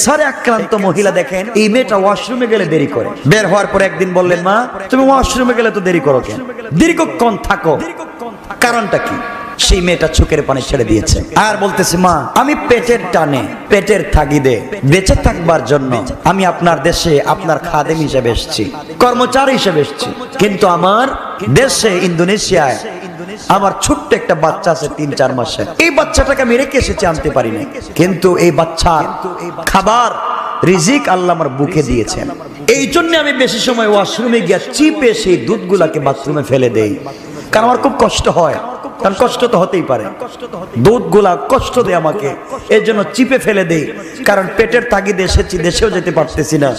সারে আক্রান্ত মহিলা দেখেন এই মেয়েটা ওয়াশরুমে গেলে দেরি করে। বের হওয়ার পরে একদিন বললেন, মা তুমি ওয়াশরুমে গেলে তো দেরি করো কেন, দীর্ঘক্ষণ থাকো, কারণটা কি? সেই মেয়েটা চোখের পানি ছেড়ে দিয়েছে আর বলতেছে, মা আমি পেটের টানে, পেটের তাগিদে বেঁচে থাকবার জন্য আমি আপনার দেশে আপনার খাদেম হিসেবে এসেছি, কর্মচারী হিসেবে এসেছি, কিন্তু আমার দেশে ইন্দোনেশিয়ায় আমার ছোট্ট একটা বাচ্চা আছে ৩-৪ মাসের। এই বাচ্চাটাকে আমি রেখে এসেছি, আনতে পারি না, কিন্তু এই বাচ্চার খাবার রিজিক আল্লাহ আমার বুকে দিয়েছেন, এই জন্য আমি বেশি সময় ওয়াশরুমে গিয়ে চিপে সেই দুধগুলাকে বাথরুমে ফেলে দেই, কারণ আমার খুব কষ্ট হয়। কারণ কষ্ট তো হতেই পারে, দুধগুলা কষ্ট দেয় আমাকে, এই জন্য চিপে ফেলে দেই, কারণ পেটের তাগিদে এসেছি, দেশেও যেতে পারতেছি না,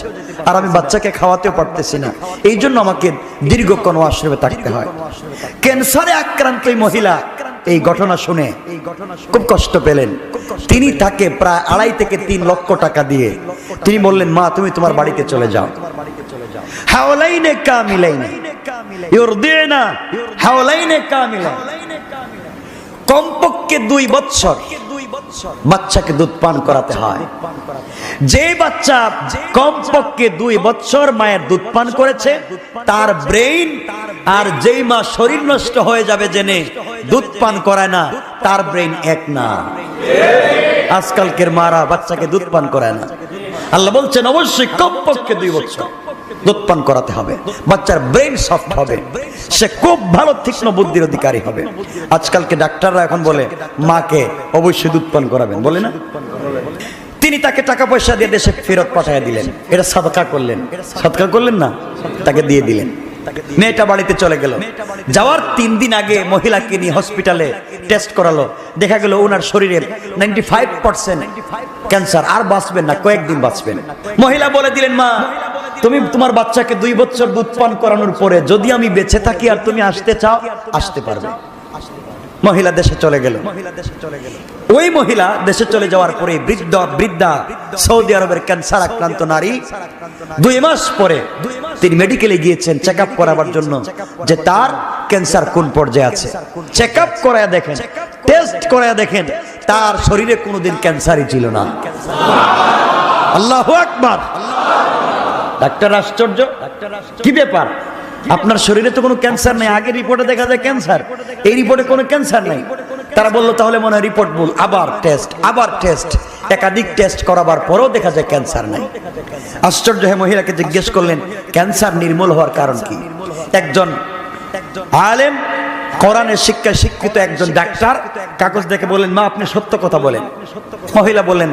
আর আমি বাচ্চাকে খাওয়াতেও পারতেছি না, এই জন্য আমাকে দীর্ঘক্ষণ ওয়াশরুমে থাকতে হয়। ক্যান্সারে আক্রান্ত এই মহিলা এই ঘটনা শুনে খুব কষ্ট পেলেন। তিনি তাকে প্রায় 2.5 থেকে 3 লক্ষ টাকা দিয়ে তিনি বললেন, মা তুমি তোমার বাড়িতে চলে যাও, হাওলাইনে কামিলাইনে ইউরদিনা হাওলাইনে কামিলাইন, কমপক্ষে 2 বছর বাচ্চাকে দুধ পান করাতে হয়। যে বাচ্চা কমপক্ষে 2 বছর মায়ের দুধ পান করেছে তার ব্রেইন, আর যেই মা শরীর নষ্ট হয়ে যাবে জেনে দুধ পান করায় না, তার ব্রেইন এক না। আজকালকের মারা বাচ্চাকে দুধ পান করায় না। আল্লাহ বলছেন অবশ্যই কমপক্ষে 2 বছর দুধ পান করাতে হবে, বাচ্চার ব্রেইন সফট হবে, সে খুব ভালো তীক্ষ্ণ বুদ্ধির অধিকারী হবে। আজকালকে ডাক্তাররা এখন বলে মাকে অবশ্যই দুধ পান করাবেন, বলে না? তিনি তাকে টাকা পয়সা দিয়ে দেশে ফেরত পাঠিয়ে দিলেন, এটা সাদকা করলেন, সাদকা করলেন না, তাকে দিয়ে দিলেন। মেয়েটা বাড়িতে চলে গেল। যাওয়ার 3 দিন আগে মহিলাকে নিয়ে হসপিটালে টেস্ট করালো, দেখা গেল ওনার শরীরের 95% ক্যান্সার, আর বাঁচবেন না, কয়েকদিন বাঁচবেন। মহিলা বলে দিলেন, মা তুমি তোমার বাচ্চাকে 2 বছর দুধ পান করানোর পরে যদি আমি বেঁচে থাকি আর তুমি আসতে চাও আসতে পারবে। মহিলা দেশে চলে গেল। ওই মহিলা দেশে চলে যাওয়ার পরে বৃদ্ধা সৌদি আরবের ক্যান্সার আক্রান্ত নারী 2 মাস পরে তিনি মেডিকেলে গিয়েছেন চেক আপ করাবার জন্য যে তার ক্যান্সার কোন পর্যায়ে আছে। চেক আপ করায় দেখেন, টেস্ট করায় দেখেন তার শরীরে কোনোদিন ক্যান্সারই ছিল না। আল্লাহু আকবার। ডাক্তার আশ্চর্য, কি ব্যাপার, আপনার শরীরে তো কোনো ক্যান্সার নেই, আগে রিপোর্টে দেখা যায় ক্যান্সার, এই রিপোর্টে কোনো ক্যান্সার নেই। তারা বললো তাহলে মনে হয় রিপোর্ট ভুল, আবার টেস্ট, একাধিক টেস্ট করাবার পরেও দেখা যায় ক্যান্সার নাই। আশ্চর্য হয়ে মহিলাকে জিজ্ঞেস করলেন, ক্যান্সার নির্মূল হওয়ার কারণ কি? একজন আলেম, কোরআনের শিক্ষায় শিক্ষিত একজন ডাক্তার কাগজ দেখে বলেন, মা আপনি সত্য কথা বলেন। মহিলা বলেন,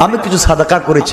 আমি কিছু সাদাকা করেছি।